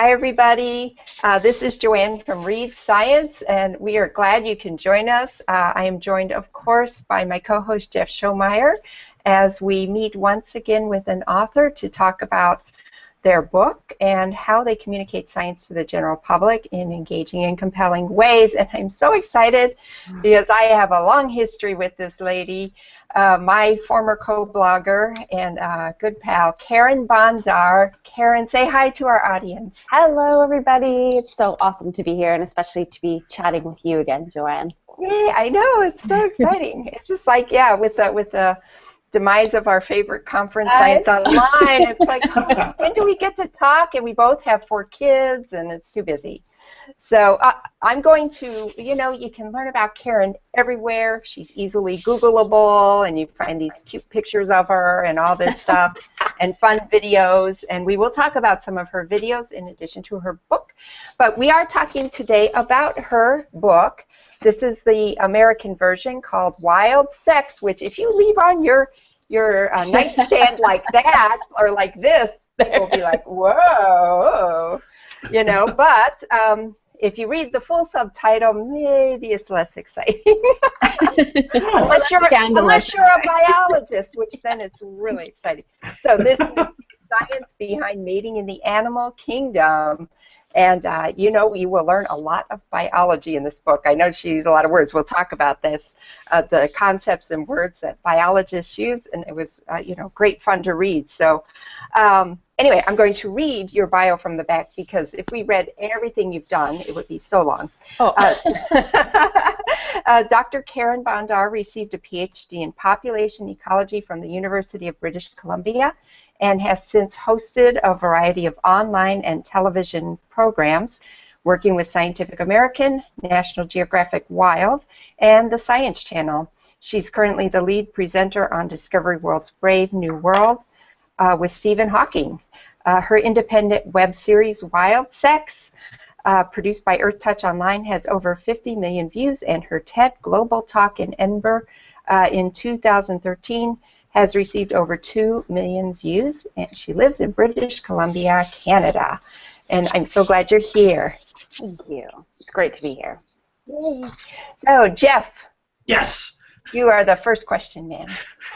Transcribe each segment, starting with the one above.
Hi, everybody. This is Joanne from Read Science, and we are glad you can join us. I am joined, of course, by my co-host, Jeff Schomeyer, as we meet once again with an author to talk about their book and how they communicate science to the general public in engaging and compelling ways. And I'm so excited because I have a long history with this lady, my former co-blogger and good pal, Carin Bondar. Carin, say hi to our audience. Hello, everybody. It's so awesome to be here, and especially to be chatting with you again, Joanne. Yeah, I know. It's so exciting. It's just like, yeah, with the demise of our favorite conference, Science Online, it's like, oh, when do we get to talk? And we both have 4 kids, and it's too busy. So I'm going to, you can learn about Carin everywhere. She's easily Googleable, and you find these cute pictures of her and all this stuff, and fun videos. And we will talk about some of her videos in addition to her book. But we are talking today about her book. This is the American version called Wild Sex, which if you leave on your nightstand like that or like this, it will be like, whoa, But if you read the full subtitle, maybe it's less exciting. unless you're a biologist, which then it's really exciting. So this is the science behind mating in the animal kingdom. And, we will learn a lot of biology in this book. I know she used a lot of words. We'll talk about this, the concepts and words that biologists use, and it was, great fun to read. So, anyway, I'm going to read your bio from the back because if we read everything you've done, it would be so long. Oh. Dr. Carin Bondar received a PhD in population ecology from the University of British Columbia, and has since hosted a variety of online and television programs, working with Scientific American, National Geographic Wild, and the Science Channel. She's currently the lead presenter on Discovery World's Brave New World with Stephen Hawking. Her independent web series, Wild Sex, produced by Earth Touch Online, has over 50 million views, and her TED Global Talk in Edinburgh in 2013 has received over 2 million views, and she lives in British Columbia, Canada. And I'm so glad you're here. Thank you. It's great to be here. Yay. So, Jeff. Yes. You are the first question man.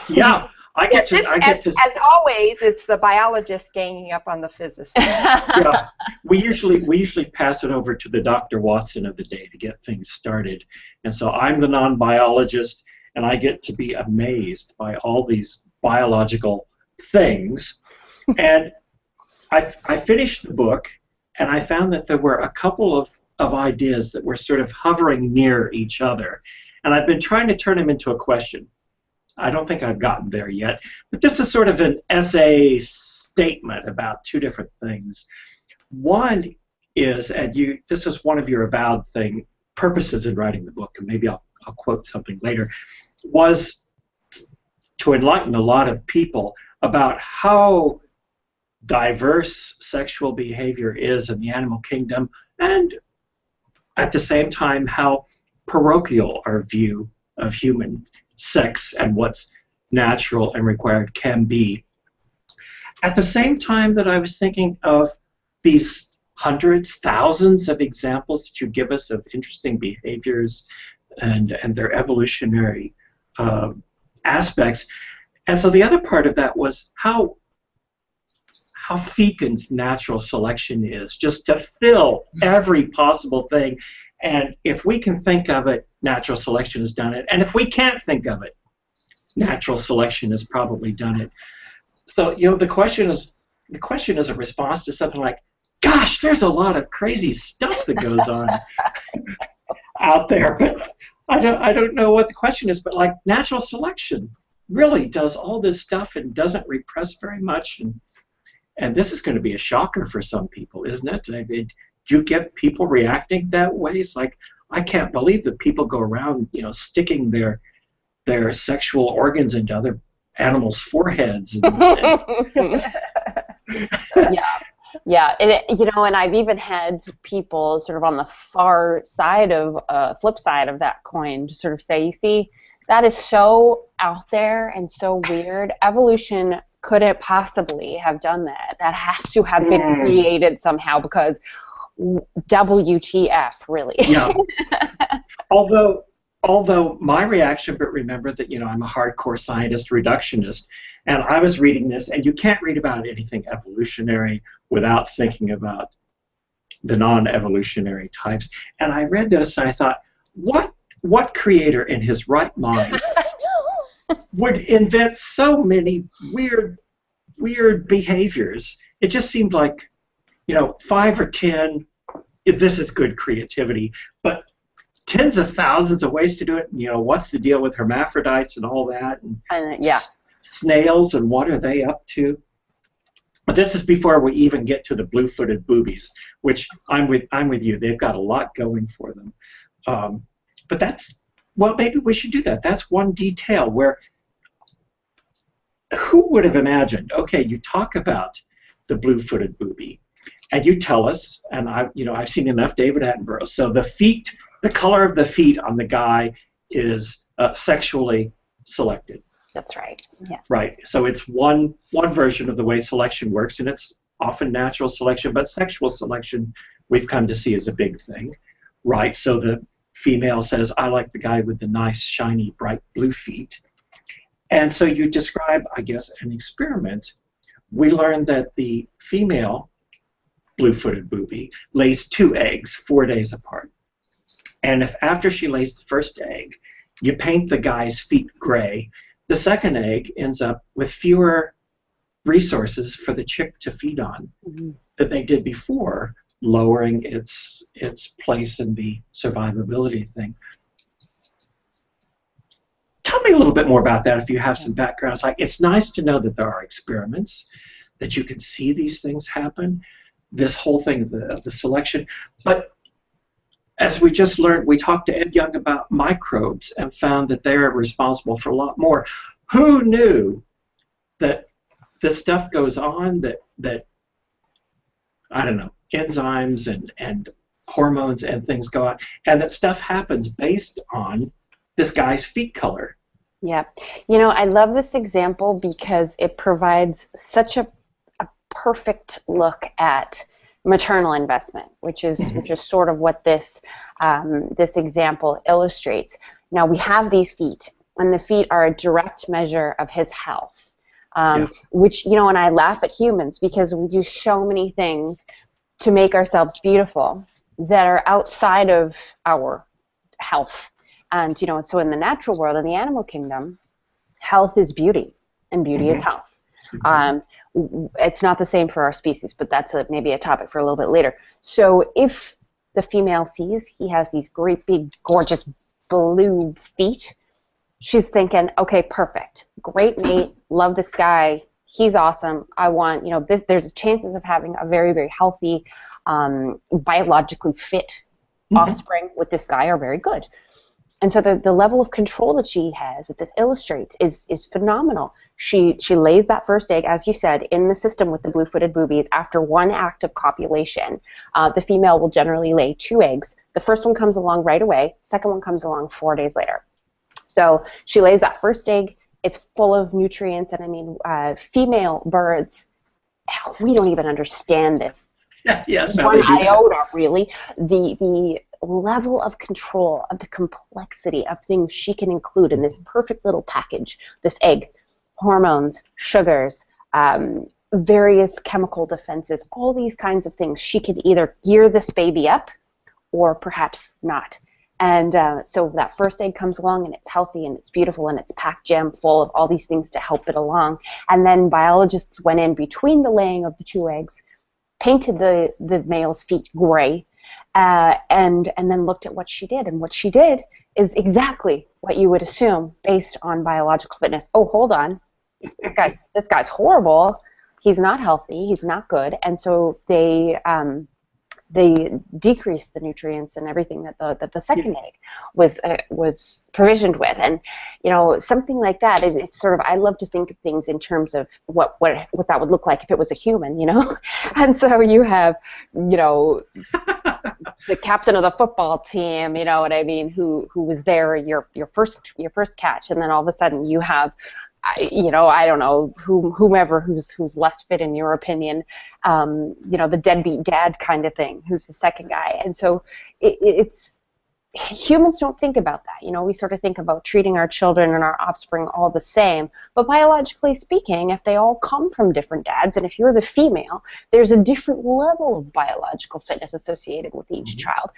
Yeah, I get to. As always, it's the biologist ganging up on the physicist. Yeah, we usually pass it over to the Dr. Watson of the day to get things started, and so I'm the non-biologist. And I get to be amazed by all these biological things. And I finished the book, and I found that there were a couple of ideas that were sort of hovering near each other. And I've been trying to turn them into a question. I don't think I've gotten there yet. But this is sort of an essay statement about 2 different things. One is, and this is one of your avowed purposes in writing the book, and maybe I'll quote something later, was to enlighten a lot of people about how diverse sexual behavior is in the animal kingdom, and at the same time how parochial our view of human sex and what's natural and required can be. At the same time that I was thinking of these hundreds, thousands of examples that you give us of interesting behaviors and their evolutionary aspects. And so the other part of that was how fecund natural selection is, just to fill every possible thing. And if we can think of it, natural selection has done it. And if we can't think of it, natural selection has probably done it. So, the question is a response to something like, gosh, there's a lot of crazy stuff that goes on out there. But I don't know what the question is, but like natural selection really does all this stuff and doesn't repress very much, and this is going to be a shocker for some people, isn't it? I mean, do you get people reacting that way? It's like, I can't believe that people go around, sticking their sexual organs into other animals' foreheads. Yeah, and and I've even had people sort of on the far side of, flip side of that coin, to sort of say, you see, that is so out there and so weird. Evolution couldn't possibly have done that. That has to have been created somehow, because WTF, really. Yeah. Although my reaction, but remember that, you know, I'm a hardcore scientist reductionist, and I was reading this, and you can't read about anything evolutionary without thinking about the non-evolutionary types. And I read this, and I thought, what creator in his right mind would invent so many weird behaviors? It just seemed like, you know, 5 or 10, if this is good creativity, but tens of thousands of ways to do it. You know, what's the deal with hermaphrodites and all that, and yeah, snails, and what are they up to? But this is before we even get to the blue-footed boobies, which I'm with you. They've got a lot going for them. But that's, well, maybe we should do that. That's one detail where, who would have imagined? Okay, you talk about the blue-footed boobie, and you tell us, and I've seen enough David Attenborough. So the feet, the color of the feet on the guy is sexually selected. That's right. Yeah. Right. So it's one version of the way selection works, and it's often natural selection, but sexual selection we've come to see as a big thing. Right. So the female says, I like the guy with the nice, shiny, bright blue feet. And so you describe, I guess, an experiment. We learned that the female blue-footed boobie lays 2 eggs 4 days apart. And if after she lays the first egg, you paint the guy's feet gray, the second egg ends up with fewer resources for the chick to feed on than they did before, lowering its place in the survivability thing. Tell me a little bit more about that if you have some background. It's nice to know that there are experiments, that you can see these things happen, this whole thing of the selection. But as we just learned, we talked to Ed Young about microbes and found that they're responsible for a lot more. Who knew that this stuff goes on, that I don't know, enzymes and hormones and things go on, and that stuff happens based on this guy's feet color? Yeah. You know, I love this example because it provides such a perfect look at maternal investment, which is sort of what this this example illustrates. Now we have these feet, and the feet are a direct measure of his health. Which, you know, and I laugh at humans because we do so many things to make ourselves beautiful that are outside of our health. And, you know, so in the natural world, in the animal kingdom, health is beauty, and beauty is health. It's not the same for our species, but that's maybe a topic for a little bit later. So if the female sees he has these great, big, gorgeous blue feet, she's thinking, okay, perfect, great mate, love this guy, he's awesome, I want, you know, there's chances of having a very, very healthy, biologically fit offspring with this guy are very good. And so the level of control that she has, that this illustrates, is phenomenal. She lays that first egg, as you said, in the system with the blue-footed boobies. After one act of copulation, the female will generally lay 2 eggs. The first one comes along right away. Second one comes along 4 days later. So she lays that first egg. It's full of nutrients, and I mean, female birds, we don't even understand this. Yes, one iota, really. The level of control of the complexity of things she can include in this perfect little package, this egg, hormones, sugars, various chemical defenses, all these kinds of things. She could either gear this baby up or perhaps not. And so that first egg comes along, and it's healthy, and it's beautiful, and it's packed jam full of all these things to help it along. And then biologists went in between the laying of the 2 eggs, painted the male's feet gray, and then looked at what she did. And what she did is exactly what you would assume based on biological fitness. Oh, hold on. This guy's horrible. He's not healthy. He's not good. And so they decreased the nutrients and everything that the second egg was provisioned with. And, you know, something like that, it's sort of, I love to think of things in terms of what that would look like if it was a human, you know. And so you have, you know, the captain of the football team, you know what I mean, who was there your first catch, and then all of a sudden you have I don't know, whomever who's less fit in your opinion, the deadbeat dad kind of thing, who's the second guy. And so it's humans don't think about that. We sort of think about treating our children and our offspring all the same. But biologically speaking, if they all come from different dads, and if you're the female, there's a different level of biological fitness associated with each child.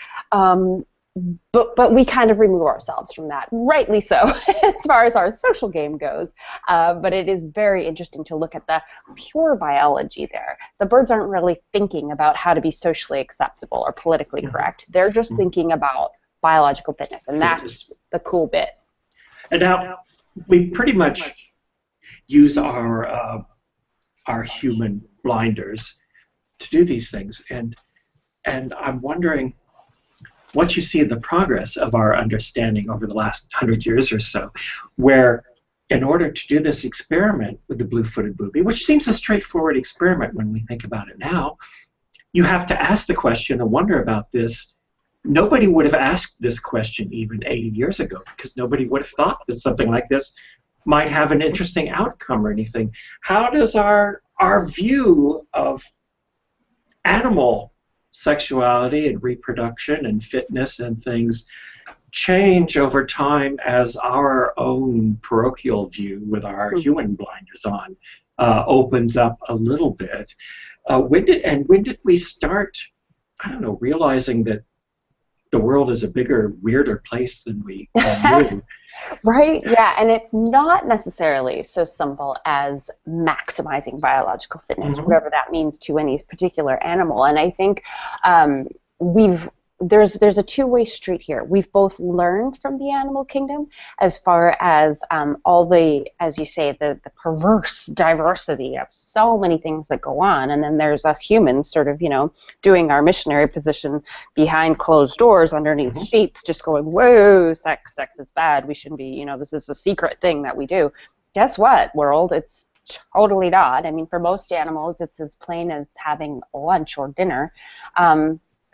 But we kind of remove ourselves from that, rightly so, as far as our social game goes. But it is very interesting to look at the pure biology there. The birds aren't really thinking about how to be socially acceptable or politically correct. They're just thinking about biological fitness, and that's the cool bit. And now we pretty much use our human blinders to do these things, and I'm wondering what you see in the progress of our understanding over the last 100 years or so, where in order to do this experiment with the blue-footed booby, which seems a straightforward experiment when we think about it now, you have to ask the question and wonder about this. Nobody would have asked this question even 80 years ago, because nobody would have thought that something like this might have an interesting outcome or anything. How does our view of animal sexuality and reproduction and fitness and things change over time as our own parochial view with our human blinders on opens up a little bit? When did we start, I don't know, realizing that the world is a bigger, weirder place than we knew? Right, yeah, and it's not necessarily so simple as maximizing biological fitness, whatever that means to any particular animal. And I think there's a two-way street here. We've both learned from the animal kingdom as far as all the, as you say, the perverse diversity of so many things that go on, and then there's us humans sort of, doing our missionary position behind closed doors underneath sheets, just going, whoa, sex is bad, we shouldn't be, this is a secret thing that we do. Guess what, world? It's totally not. I mean, for most animals, it's as plain as having lunch or dinner.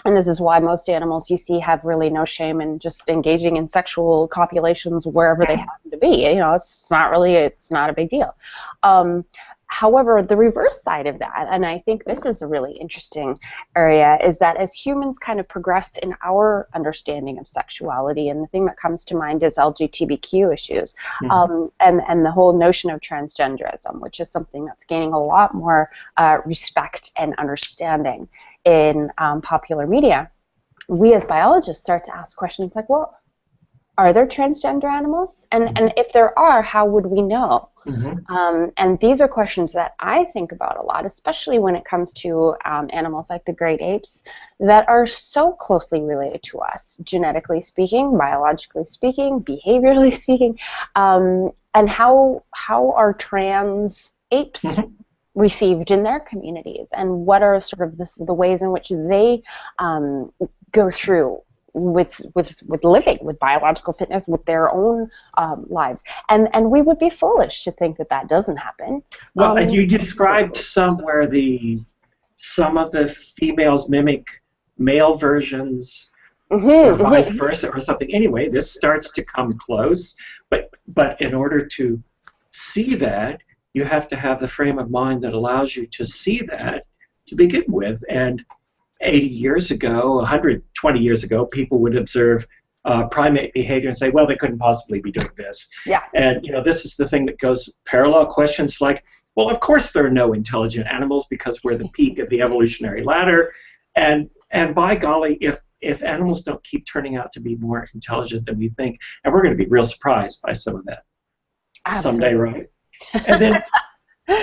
And this is why most animals you see have really no shame in just engaging in sexual copulations wherever they happen to be. It's not a big deal. However, the reverse side of that, and I think this is a really interesting area, is that as humans kind of progress in our understanding of sexuality, and the thing that comes to mind is LGBTQ issues, and the whole notion of transgenderism, which is something that's gaining a lot more respect and understanding in popular media. We as biologists start to ask questions like, well, are there transgender animals? And if there are, how would we know? And these are questions that I think about a lot, especially when it comes to animals like the great apes that are so closely related to us, genetically speaking, biologically speaking, behaviorally speaking, and how are trans apes received in their communities, and what are sort of the ways in which they go through with living, with biological fitness, with their own lives, and we would be foolish to think that doesn't happen. Well, and you described some where some of the females mimic male versions, or vice versa, or something. Anyway, this starts to come close, but in order to see that, you have to have the frame of mind that allows you to see that to begin with. And 80 years ago, 120 years ago, people would observe primate behavior and say, well, they couldn't possibly be doing this. Yeah. And this is the thing that goes parallel. Questions like, well, of course there are no intelligent animals because we're the peak of the evolutionary ladder. And by golly, if animals don't keep turning out to be more intelligent than we think, and we're going to be real surprised by some of that someday, right? And then,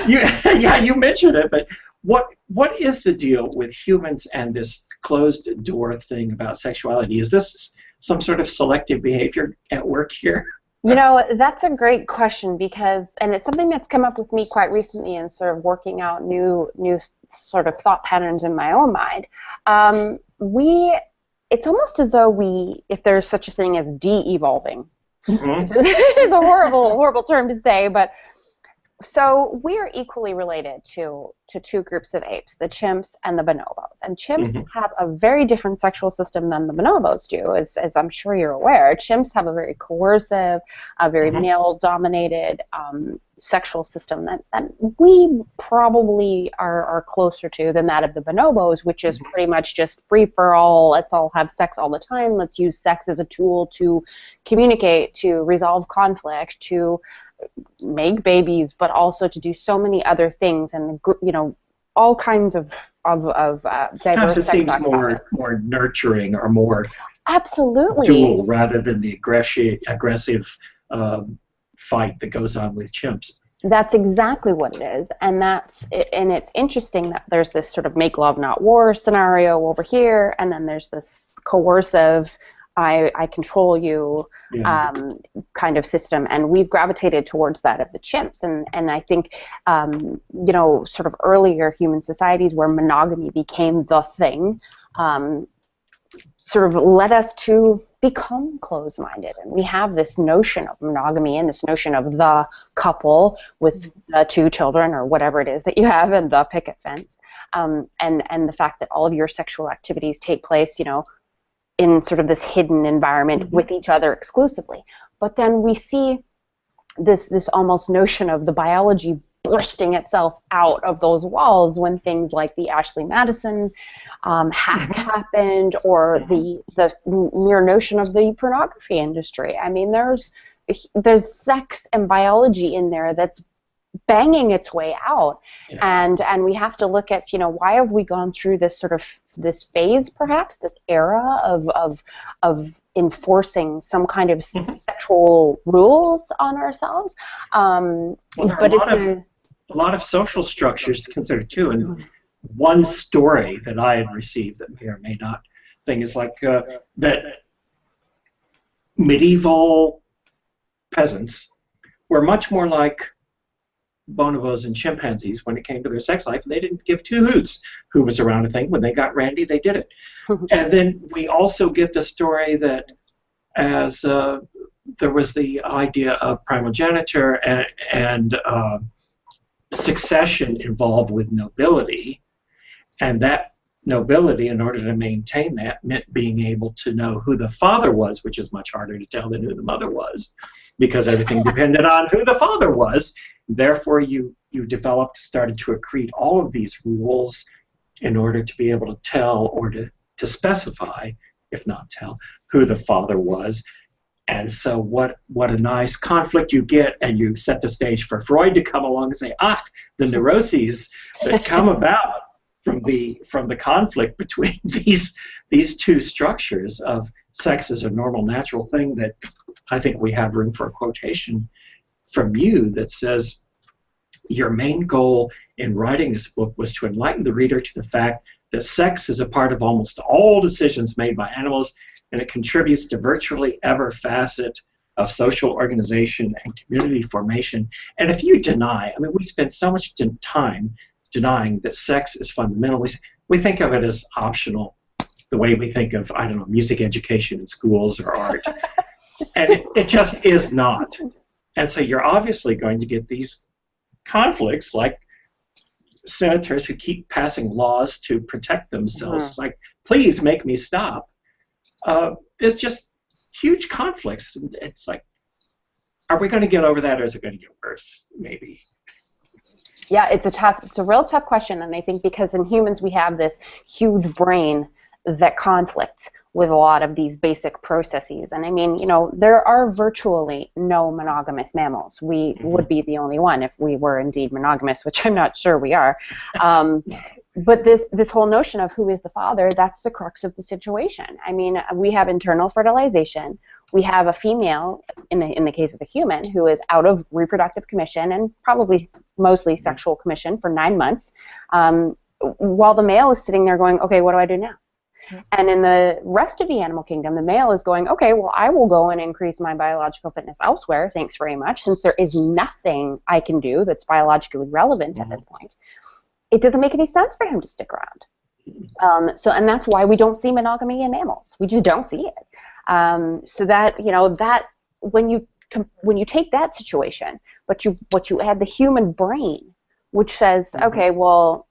you mentioned it, but what is the deal with humans and this closed door thing about sexuality? Is this some sort of selective behavior at work here? That's a great question, because, and it's something that's come up with me quite recently in sort of working out new sort of thought patterns in my own mind. It's almost as though if there's such a thing as de-evolving. It's a horrible term to say, but so we are equally related to two groups of apes, the chimps and the bonobos. And chimps have a very different sexual system than the bonobos do, as I'm sure you're aware. Chimps have a very coercive, very male-dominated sexual system that we probably are closer to than that of the bonobos, which is pretty much just free for all. Let's all have sex all the time. Let's use sex as a tool to communicate, to resolve conflict, to make babies, but also to do so many other things, and all kinds of diverse. Sometimes it seems sex more nurturing or more absolutely dual rather than the aggressive fight that goes on with chimps. That's exactly what it is, and it's interesting that there's this sort of make love not war scenario over here, and then there's this coercive I control you kind of system, and we've gravitated towards that of the chimps, and I think sort of earlier human societies where monogamy became the thing sort of led us to become closed-minded, and we have this notion of monogamy and this notion of the couple with the 2 children or whatever it is that you have and the picket fence, and the fact that all of your sexual activities take place, in sort of this hidden environment with each other exclusively. But then we see this almost notion of the biology bursting itself out of those walls when things like the Ashley Madison hack happened, or the mere notion of the pornography industry. I mean, there's sex and biology in there that's banging its way out, and we have to look at why have we gone through this phase, perhaps this era of enforcing some kind of sexual rules on ourselves, but it's a lot of social structures to consider too. And one story that I had received that may or may not thing is like that medieval peasants were much more like bonobos and chimpanzees when it came to their sex life, and they didn't give 2 hoots who was around a thing. When they got randy, they did it. And then we also get the story that as there was the idea of primogeniture and succession involved with nobility, and that nobility, in order to maintain that, meant being able to know who the father was, which is much harder to tell than who the mother was, because everything depended on who the father was. Therefore, you started to accrete all of these rules in order to be able to tell or to specify, if not tell, who the father was. And so what a nice conflict you get, and you set the stage for Freud to come along and say, the neuroses that come about from the conflict between these 2 structures of sex as a normal, natural thing. That I think we have room for a quotation from you that says, your main goal in writing this book was to enlighten the reader to the fact that sex is a part of almost all decisions made by animals, and it contributes to virtually every facet of social organization and community formation. And if you deny, we spend so much time denying that sex is fundamental. We think of it as optional, the way we think of, music education in schools or art. And it just is not. And so you're obviously going to get these conflicts, like senators who keep passing laws to protect themselves, like, please make me stop. There's just huge conflicts. It's like, are we going to get over that, or is it going to get worse? Maybe. Yeah, it's a real tough question, and I think because in humans we have this huge brain that conflicts with a lot of these basic processes. And there are virtually no monogamous mammals. We would be the only one if we were indeed monogamous, which I'm not sure we are. But this whole notion of who is the father, that's the crux of the situation. We have internal fertilization. We have a female, in the case of a human, who is out of reproductive commission and probably mostly sexual commission for 9 months, while the male is sitting there going, okay, what do I do now? And in the rest of the animal kingdom, the male is going, okay, well, I will go and increase my biological fitness elsewhere, thanks very much, since there is nothing I can do that's biologically relevant at this point. It doesn't make any sense for him to stick around. And that's why we don't see monogamy in mammals. We just don't see it. So that, that when you take that situation, but you add the human brain, which says, okay, well,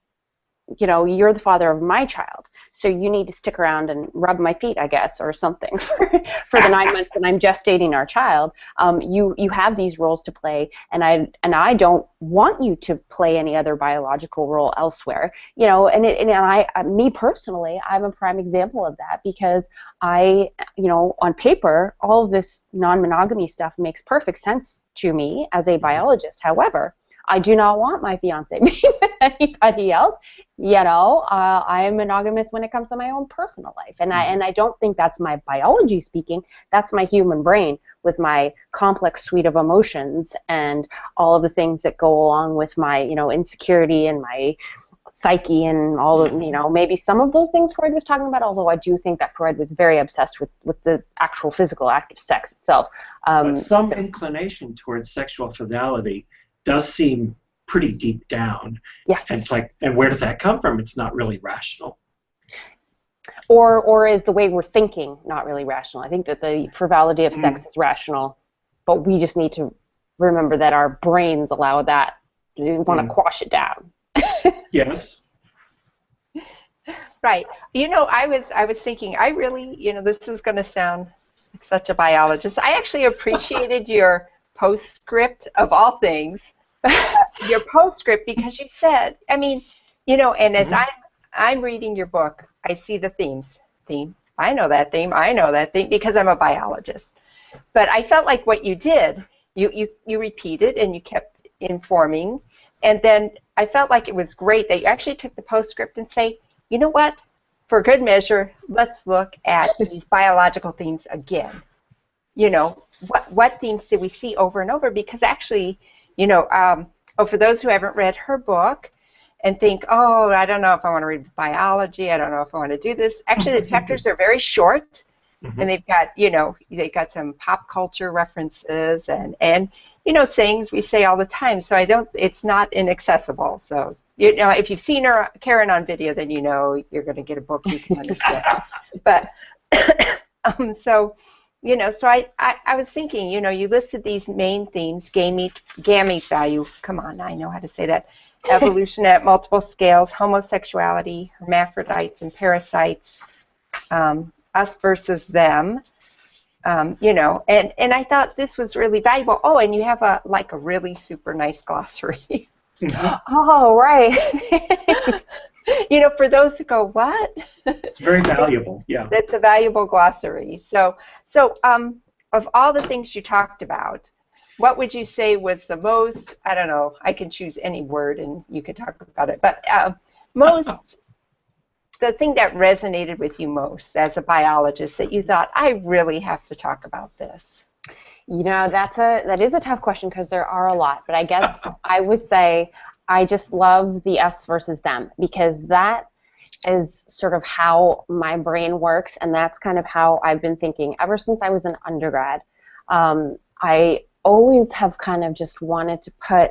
you're the father of my child. so you need to stick around and rub my feet, I guess, or something for the 9 months that I'm gestating our child. You have these roles to play, and I don't want you to play any other biological role elsewhere. You know, me personally, I'm a prime example of that, because on paper, all of this non-monogamy stuff makes perfect sense to me as a biologist. However, I do not want my fiance being with anybody else. I am monogamous when it comes to my own personal life, and I don't think that's my biology speaking. That's my human brain with my complex suite of emotions and all of the things that go along with my insecurity and my psyche and all of maybe some of those things Freud was talking about. Although I do think that Freud was very obsessed with the actual physical act of sex itself. But some inclination towards sexual fidelity does seem pretty deep down. Yes. And it's like, and where does that come from? It's not really rational. Or is the way we're thinking not really rational? I think that the frivolity of sex is rational, but we just need to remember that our brains allow that. We want to quash it down. Yes. Right. I was thinking, I really, this is going to sound like such a biologist. I actually appreciated your postscript of all things, your postscript, because you said, and as I'm reading your book, I see the theme. I know that theme, because I'm a biologist. But I felt like what you did, you repeated and you kept informing, and then I felt like it was great that you actually took the postscript and say, you know what, for good measure, let's look at these biological themes again. What themes did we see over and over? Because actually, for those who haven't read her book and think, oh, I don't know if I want to read biology, I don't know if I want to do this. Actually, the chapters are very short, and they've got some pop culture references and sayings we say all the time. So it's not inaccessible. So if you've seen Carin on video, then you're going to get a book you can understand. But so I was thinking, you listed these main themes: gamete value. Come on, I know how to say that. Evolution at multiple scales, homosexuality, hermaphrodites and parasites, us versus them. And I thought this was really valuable. Oh, and you have a really super nice glossary. Oh, right. For those who go, what? It's very valuable, yeah. It's a valuable glossary. So of all the things you talked about, what would you say was the most, I don't know, I can choose any word and you can talk about it, but the thing that resonated with you most as a biologist that you thought, I really have to talk about this? That is a tough question because there are a lot, but I guess I would say I just love the us versus them, because that is sort of how my brain works, and that's kind of how I've been thinking ever since I was an undergrad. I always have kind of just wanted to put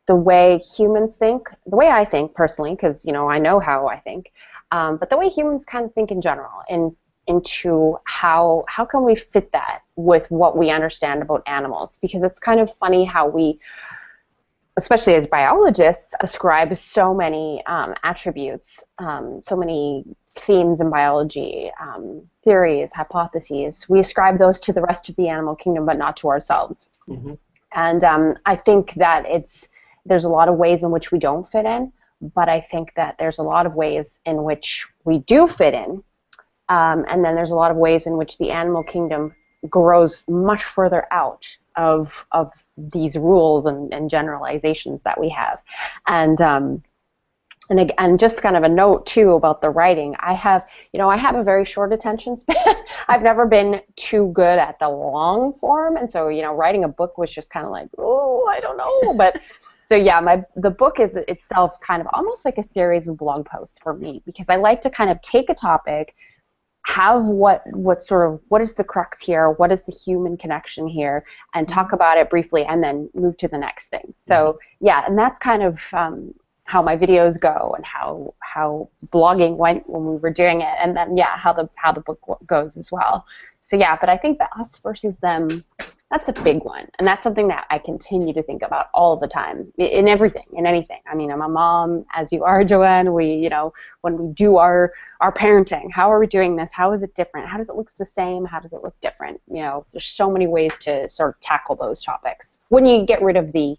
the way humans think, the way I think personally, because I know how I think, but the way humans kind of think in general, into how can we fit that with what we understand about animals, because it's kind of funny how we, especially as biologists, ascribe so many attributes, so many themes in biology, theories, hypotheses. We ascribe those to the rest of the animal kingdom, but not to ourselves. And I think that there's a lot of ways in which we don't fit in, but I think that there's a lot of ways in which we do fit in. And then there's a lot of ways in which the animal kingdom grows much further out of these rules and generalizations that we have. And just kind of a note too about the writing. I have a very short attention span. I've never been too good at the long form, and so writing a book was just kind of like, oh, I don't know. But so yeah, the book is itself kind of almost like a series of blog posts for me, because I like to kind of take a topic, have what is the crux here, what is the human connection here, and talk about it briefly, and then move to the next thing. So yeah, and that's kind of how my videos go, and how blogging went when we were doing it, and then yeah, how the book goes as well. So yeah, but I think the us versus them That's a big one, and that's something that I continue to think about all the time in everything, in anything. I mean, I'm a mom, as you are, Joanne. We, when we do our parenting, how are we doing this? How is it different? How does it look the same? How does it look different? There's so many ways to sort of tackle those topics when you get rid of the,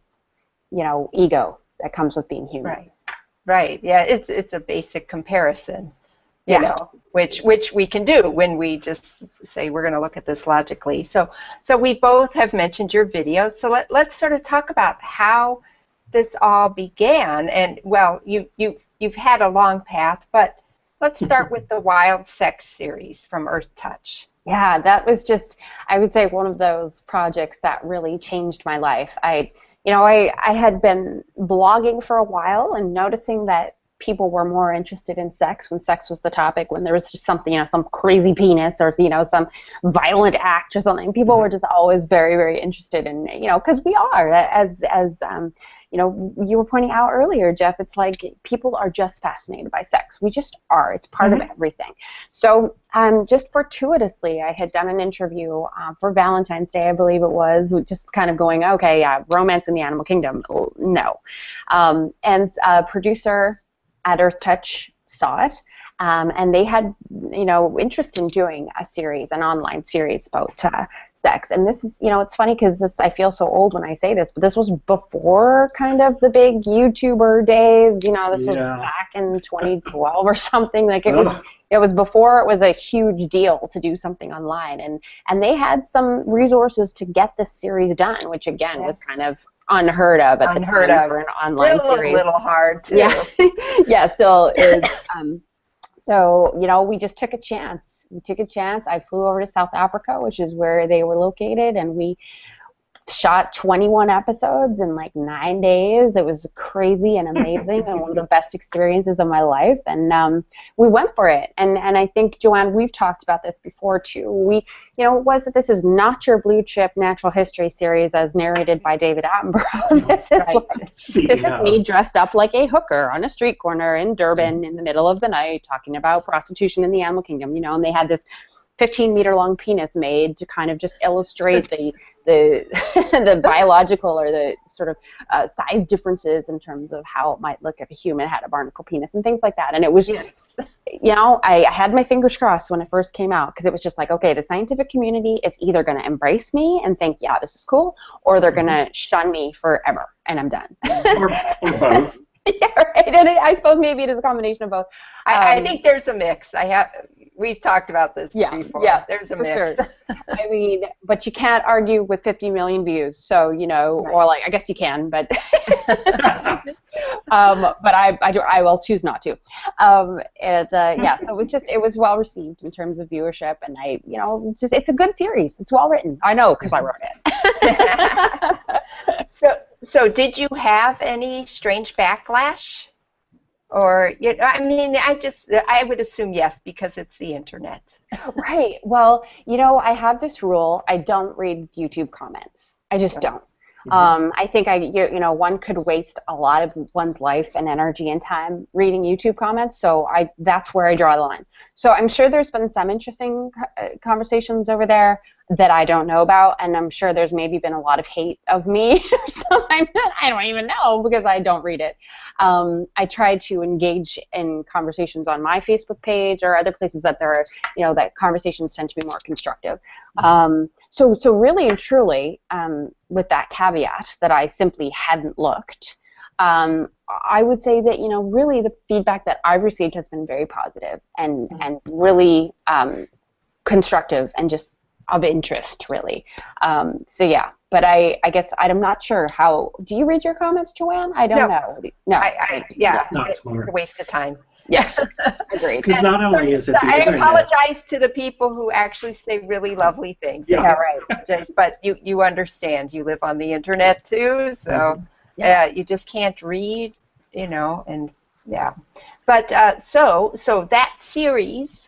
ego that comes with being human. Right. Right. Yeah. It's a basic comparison. Which we can do when we just say we're going to look at this logically. So we both have mentioned your videos. So let's sort of talk about how this all began. And well, you've had a long path, but let's start with the Wild Sex series from Earth Touch. Yeah, that was just, I would say, one of those projects that really changed my life. I had been blogging for a while and noticing that people were more interested in sex when sex was the topic, when there was just something, some crazy penis or, some violent act or something. People were just always very, very interested in, because we are, as you were pointing out earlier, Jeff, it's like people are just fascinated by sex. We just are. It's part of everything. So just fortuitously, I had done an interview for Valentine's Day, I believe it was, just kind of going, okay, yeah, romance in the animal kingdom, no. And a producer at Earth Touch saw it, and they had, interest in doing a series, an online series about sex. And this is, it's funny because I feel so old when I say this, but this was before kind of the big YouTuber days. This was back in 2012 or something. Like it was before it was a huge deal to do something online, and they had some resources to get this series done, which again was kind of unheard of at the time for an online series. A little hard too. Yeah, yeah, still is. So we just took a chance. We took a chance. I flew over to South Africa, which is where they were located, and we shot 21 episodes in like 9 days. It was crazy and amazing and one of the best experiences of my life. And we went for it. And I think, Joanne, we've talked about this before too. This is not your blue chip natural history series as narrated by David Attenborough. This is me dressed up like a hooker on a street corner in Durban in the middle of the night talking about prostitution in the animal kingdom, and they had this 15-meter long penis made to kind of just illustrate the the biological or the sort of size differences in terms of how it might look if a human had a barnacle penis and things like that. And it was, I had my fingers crossed when it first came out, because it was just like, okay, the scientific community is either going to embrace me and think, yeah, this is cool, or they're going to shun me forever, and I'm done. Or both. Yeah, right. And I suppose maybe it is a combination of both. I think there's a mix. We've talked about this before. Yeah, there's a for mix. Sure. I mean, but you can't argue with 50 million views. So, or like, I guess you can, but but I will choose not to. So it was well received in terms of viewership, and it's a good series. It's well written. I know, because I wrote it. So did you have any strange backlash? Or, I would assume yes, because it's the internet. Right. Well, I have this rule. I don't read YouTube comments. I just don't. I think one could waste a lot of one's life and energy and time reading YouTube comments, so that's where I draw the line. So I'm sure there's been some interesting conversations over there that I don't know about, and I'm sure there's maybe been a lot of hate of me or something that I don't even know because I don't read it. I try to engage in conversations on my Facebook page or other places that there are, that conversations tend to be more constructive. So really and truly, with that caveat that I simply hadn't looked, I would say that, really the feedback that I've received has been very positive and really constructive and just of interest, really. But I guess I'm not sure how. Do you read your comments, Joanne? I don't know. No. It's not smart. It's a waste of time. Yeah, agreed. Because not only is it the I internet. apologize to the people who actually say really lovely things. Yeah, right. But you understand. You live on the internet too, so you just can't read, and yeah. But so that series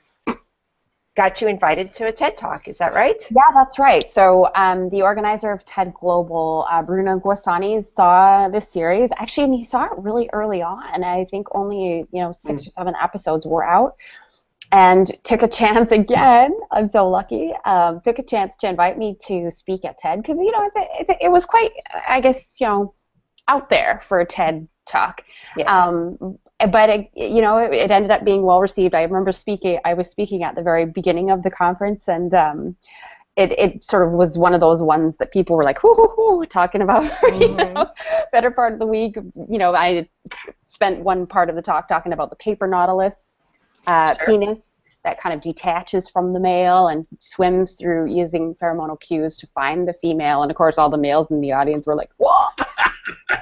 got you invited to a TED Talk, is that right? Yeah, that's right. So the organizer of TED Global, Bruno Guassani, saw this series. Actually, and he saw it really early on. I think only 6 or 7 episodes were out. and took a chance again. I'm so lucky. Took a chance to invite me to speak at TED because, you know, it was quite, I guess, you know, out there for a TED talk. Yeah. But you know, it ended up being well received. I remember I was speaking at the very beginning of the conference, and it sort of was one of those ones that people were like, whoo, talking about, you know, better part of the week. You know, I spent one part of the talk talking about the paper nautilus penis that kind of detaches from the male and swims through using pheromonal cues to find the female. And of course, all the males in the audience were like, whoa.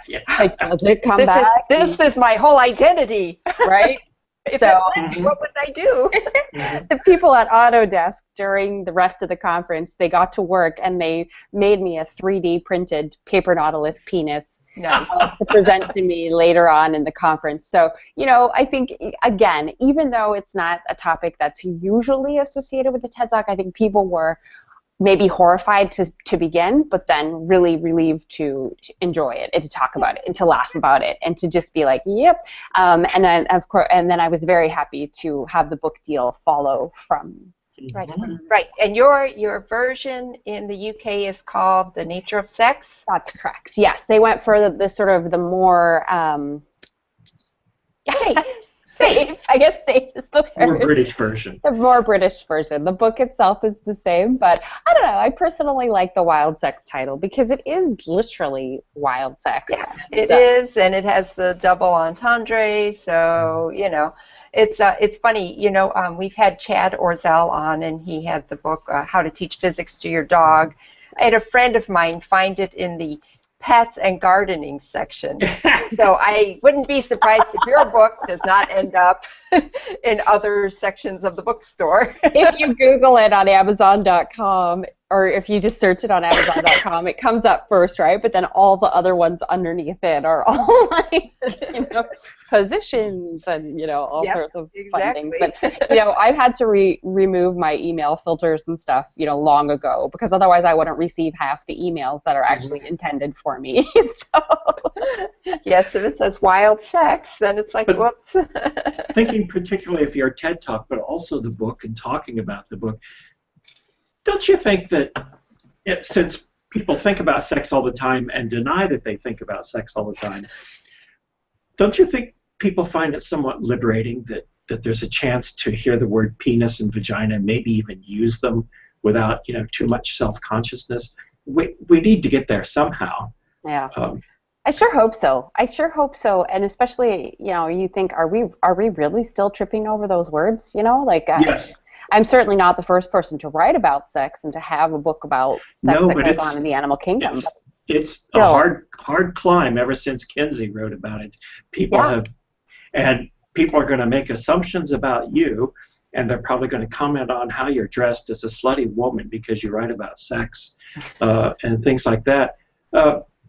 Yeah. Like, does it come back? This is my whole identity. Right? If So, it went, what would I do? the people at Autodesk during the rest of the conference, they got to work and they made me a 3D printed paper nautilus penis. Nice. To present to me later on in the conference. So, you know, I think, again, even though it's not a topic that's usually associated with the TED Talk, I think people were maybe horrified to begin, but then really relieved to enjoy it and to talk about it and to laugh about it and to just be like, yep. And then, of course, and then I was very happy to have the book deal follow from. Right, right. And your version in the UK is called The Nature of Sex? That's correct. Yes, they went for the sort of the more safe. I guess safe is the word. More British version. The more British version. The book itself is the same, but I don't know. I personally like the wild sex title because it is literally wild sex. Yeah, it is, and it has the double entendre. So you know, it's funny. You know, we've had Chad Orzel on, and he had the book How to Teach Physics to Your Dog. I had a friend of mine find it in the pets and gardening section. So I wouldn't be surprised if your book does not end up in other sections of the bookstore. If you Google it on Amazon.com, or if you just search it on Amazon.com, it comes up first, right? But then all the other ones underneath it are all like, you know, positions and, you know, all sorts of fun things. But, you know, I've had to remove my email filters and stuff, you know, long ago, because otherwise I wouldn't receive half the emails that are actually intended for me. So. Yes, if it says wild sex, then it's like, whoops. Thinking particularly of your TED Talk, but also the book and talking about the book, don't you think that since people think about sex all the time and deny that they think about sex all the time, don't you think people find it somewhat liberating that there's a chance to hear the word penis and vagina, maybe even use them without, you know, too much self-consciousness? We need to get there somehow. Yeah. I sure hope so. I sure hope so. And especially, you know, you think, are we really still tripping over those words? You know, like yes. I'm certainly not the first person to write about sex and to have a book about sex that goes on in the animal kingdom. It's a hard climb ever since Kinsey wrote about it. People are going to make assumptions about you, and they're probably going to comment on how you're dressed as a slutty woman because you write about sex and things like that.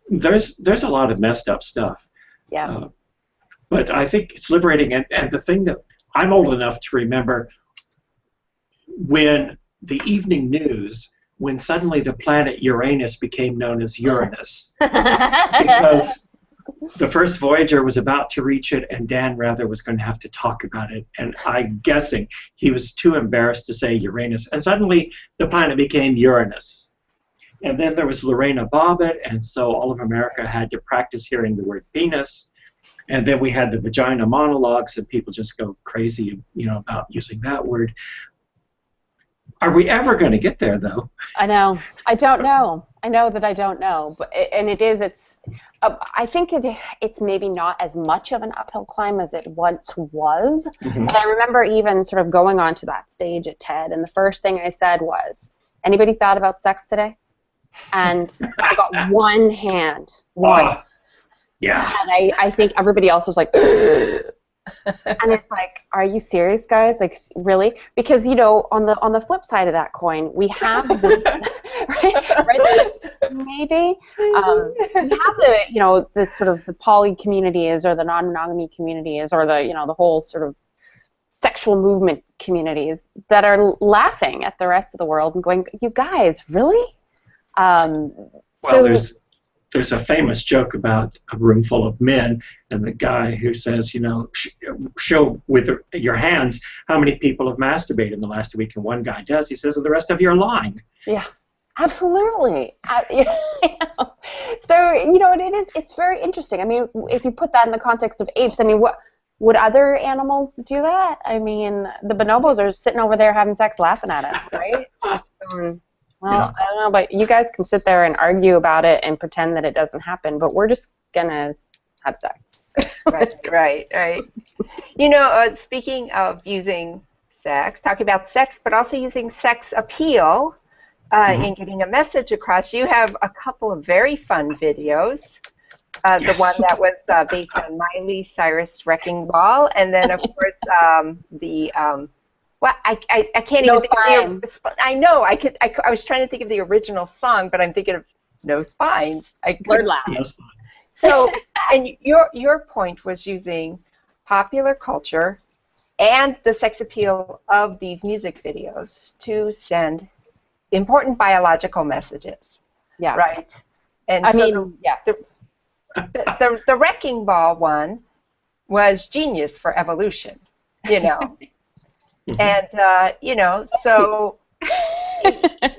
There's a lot of messed up stuff. Yeah. But I think it's liberating, and the thing that I'm old enough to remember when the evening news, when suddenly the planet Uranus became known as Uranus, because the first Voyager was about to reach it, and Dan Rather was going to have to talk about it, and I'm guessing he was too embarrassed to say Uranus, and suddenly the planet became Uranus. And then there was Lorena Bobbitt, and so all of America had to practice hearing the word penis. And then we had the vagina monologues, and people just go crazy, you know, about using that word. Are we ever going to get there, though? I know. I don't know. I know that I don't know. But I think it's maybe not as much of an uphill climb as it once was. Mm-hmm. And I remember even sort of going onto that stage at TED, and the first thing I said was, anybody thought about sex today? And I got one hand. One. Yeah. And I think everybody else was like, and it's like, are you serious, guys? Like, really? Because, you know, on the flip side of that coin, we have this, right? Maybe we have the, you know, the sort of the poly communities or the non-monogamy communities or the, you know, the whole sort of sexual movement communities that are laughing at the rest of the world and going, you guys, really? Well, there's there's a famous joke about a room full of men, and the guy who says, you know, show with your hands how many people have masturbated in the last week, and one guy does. He says, "And the rest of you are lying." Yeah, absolutely. So, you know, it's very interesting. I mean, if you put that in the context of apes, I mean, what would other animals do that? I mean, the bonobos are sitting over there having sex, laughing at us, right? Just going, well, yeah. I don't know, but you guys can sit there and argue about it and pretend that it doesn't happen, but we're just gonna have sex. Right. You know, speaking of using sex, talking about sex, but also using sex appeal in getting a message across, you have a couple of very fun videos. Yes. The one that was based on Miley Cyrus Wrecking Ball, and then of course well, I can't even think of the. I know I was trying to think of the original song, but I'm thinking of No Spines. Blurred Laugh. No Spines. So, and your point was using popular culture and the sex appeal of these music videos to send important biological messages. Yeah. Right. And I so mean, yeah. The Wrecking Ball one was genius for evolution, you know. And, you know, so,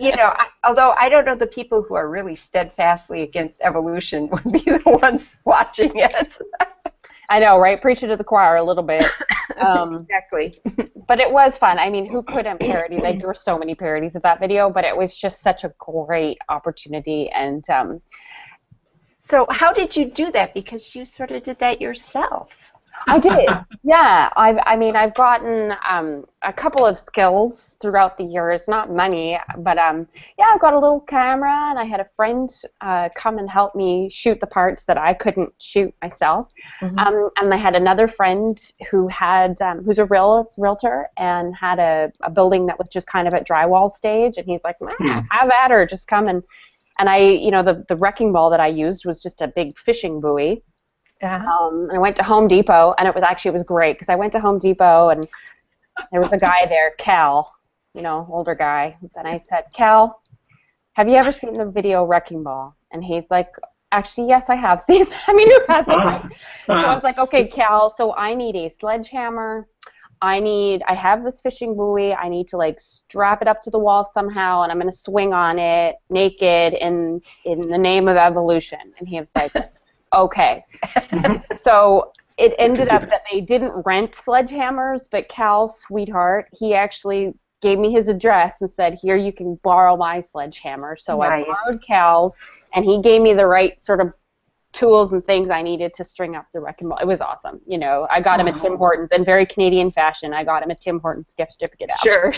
you know, although I don't know the people who are really steadfastly against evolution would be the ones watching it. I know, right? Preach it to the choir a little bit. Exactly. But it was fun. I mean, who couldn't parody? Like, there were so many parodies of that video, but it was just such a great opportunity. And so how did you do that? Because you sort of did that yourself. I did, yeah. I mean, I've gotten a couple of skills throughout the years, not many, but yeah, I got a little camera, and I had a friend come and help me shoot the parts that I couldn't shoot myself. And I had another friend who had, who's a realtor and had a building that was just kind of at drywall stage, and he's like, have at her, just come and I, you know, the wrecking ball that I used was just a big fishing buoy. And I went to Home Depot, and it was great because I went to Home Depot, and there was a guy there, Cal, you know, older guy, and I said, Cal, have you ever seen the video Wrecking Ball? And he's like, actually, yes, I have seen that. I mean, who hasn't? So I was like, okay, Cal, so I need a sledgehammer. I have this fishing buoy. I need to like strap it up to the wall somehow, and I'm going to swing on it naked in the name of evolution. And he was like, okay. So it ended up that they didn't rent sledgehammers, but Cal, sweetheart, he actually gave me his address and said, here, you can borrow my sledgehammer. So nice. I borrowed Cal's, and he gave me the right sort of tools and things I needed to string up the wrecking ball. It was awesome. You know, I got him at Tim Hortons in very Canadian fashion. I got him a Tim Hortons gift certificate out. Sure.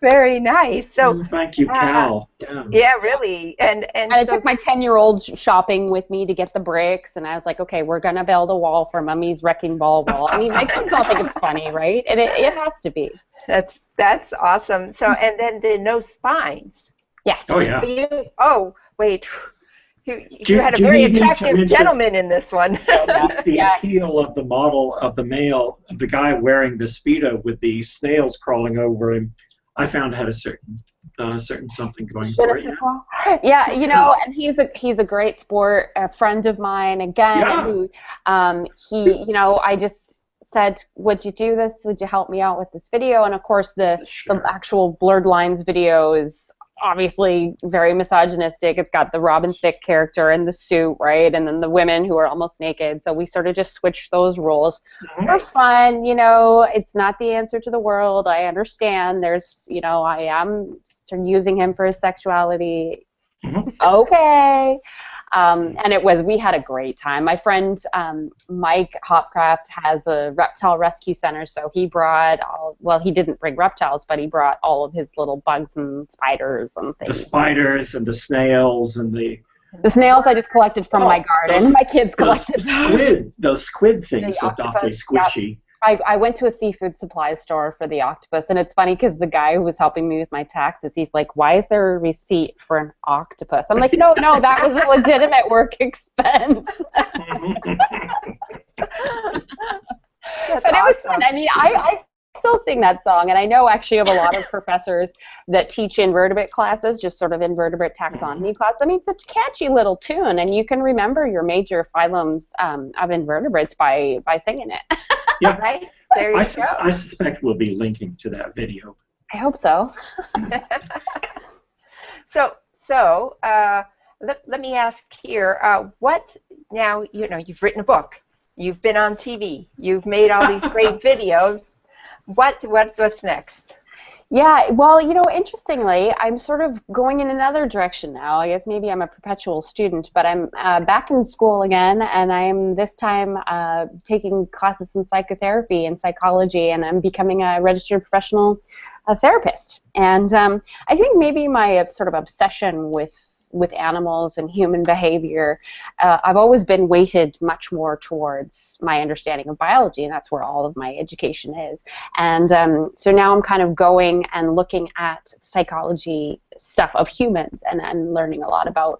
Very nice. So thank you, Cal. Yeah, really. And I took my 10-year-old shopping with me to get the bricks, and I was like, okay, we're gonna build a wall for Mummy's wrecking ball wall. I mean, my kids all think it's funny, right? And it has to be. That's awesome. So and then the No Spines. Yes. Oh yeah. Wait. You had a very attractive gentleman in this one. The appeal of the model of the male, of the guy wearing the Speedo with the snails crawling over him, I found had a certain something going for it. Yeah, you know, and he's a great sport, a friend of mine again, who he, you know, I just said, would you do this? Would you help me out with this video? And of course, the actual Blurred Lines video is obviously very misogynistic. It's got the Robin Thicke character in the suit, right? And then the women who are almost naked. So we sort of just switched those roles for fun. You know, it's not the answer to the world. I understand. There's, you know, I am using him for his sexuality. Okay. And we had a great time. My friend Mike Hopcraft has a reptile rescue center, so he brought he didn't bring reptiles, but he brought all of his little bugs and spiders and things. The spiders and the snails and the snails I just collected from my garden. My kids collected those squid things looked awfully squishy. Yep. I went to a seafood supply store for the octopus, and it's funny because the guy who was helping me with my taxes, he's like, why is there a receipt for an octopus? I'm like, no, that was a legitimate work expense. But it was fun. I mean, I still sing that song, and I know actually of a lot of professors that teach invertebrate classes, just sort of invertebrate taxonomy class. I mean, it's a catchy little tune, and you can remember your major phylums of invertebrates by singing it. Yeah. Right? There you go. I suspect we'll be linking to that video. I hope so. So let me ask here, what, now, you know, you've written a book, you've been on TV, you've made all these great videos. What's next? Yeah, well, you know, interestingly, I'm sort of going in another direction now. I guess maybe I'm a perpetual student, but I'm back in school again, and I'm this time taking classes in psychotherapy and psychology, and I'm becoming a registered professional therapist. And I think maybe my sort of obsession with animals and human behavior, I've always been weighted much more towards my understanding of biology, and that's where all of my education is. And so now I'm kind of going and looking at psychology stuff of humans, and I'm learning a lot about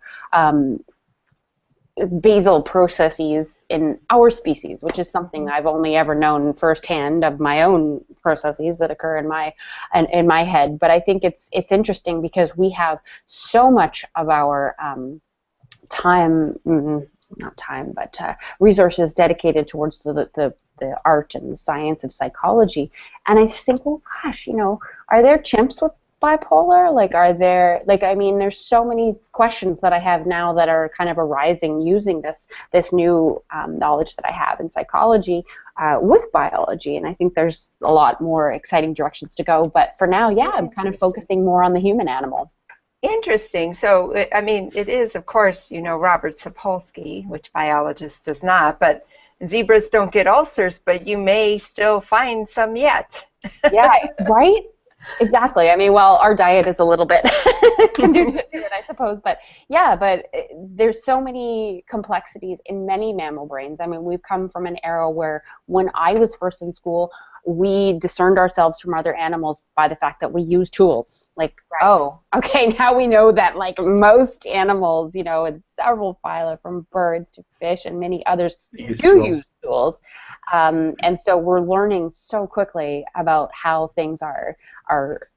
basal processes in our species, which is something I've only ever known firsthand of my own processes that occur in my head. But I think it's interesting because we have so much of our resources dedicated towards the art and the science of psychology. And I just think, well, gosh, you know, are there chimps with bipolar? Like, are there, like, I mean, there's so many questions that I have now that are kind of arising using this new knowledge that I have in psychology with biology, and I think there's a lot more exciting directions to go. But for now, yeah, I'm kind of focusing more on the human animal. Interesting. So, I mean, it is, of course, you know, Robert Sapolsky, which biologists does not, but zebras don't get ulcers, but you may still find some yet. Yeah, right? Exactly. I mean, well, our diet is a little bit conducive to it, I suppose. But yeah, but there's so many complexities in many mammal brains. I mean, we've come from an era where when I was first in school, we discerned ourselves from other animals by the fact that we use tools. Like, oh, okay, now we know that like most animals, you know, in several phyla, from birds to fish and many others, use tools. And so we're learning so quickly about how things are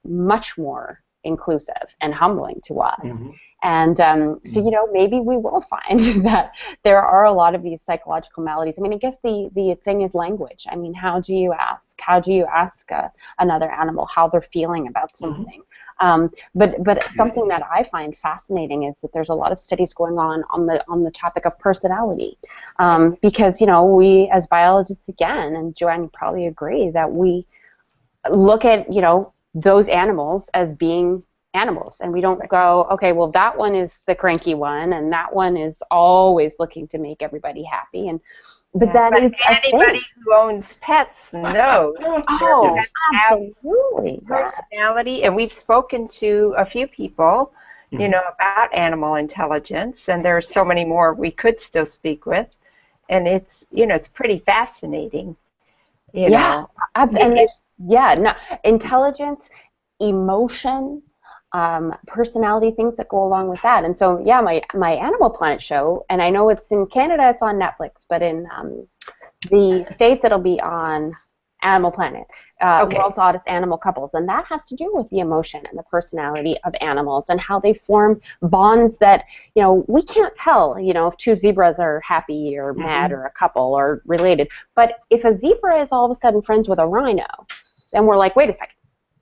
much more inclusive and humbling to us. Mm-hmm. And so, you know, maybe we will find that there are a lot of these psychological maladies. I mean, I guess the thing is language. I mean, how do you ask another animal how they're feeling about something? Mm-hmm. But something that I find fascinating is that there's a lot of studies going on the topic of personality, because, you know, we as biologists, again, and Joanne, you probably agree, that we look at, you know, those animals as being animals, and we don't go, okay, well, that one is the cranky one, and that one is always looking to make everybody happy, but that is anybody who owns pets knows. Oh, absolutely. Personality, and we've spoken to a few people, you know, about animal intelligence, and there are so many more we could still speak with, and it's, you know, it's pretty fascinating. You know. And intelligence, emotion, personality, things that go along with that. And so, yeah, my Animal Planet show, and I know it's in Canada, it's on Netflix, but in the States, it'll be on Animal Planet, World's Oddest Animal Couples, and that has to do with the emotion and the personality of animals and how they form bonds that, you know, we can't tell, you know, if two zebras are happy or mad or a couple or related. But if a zebra is all of a sudden friends with a rhino, then we're like, wait a second,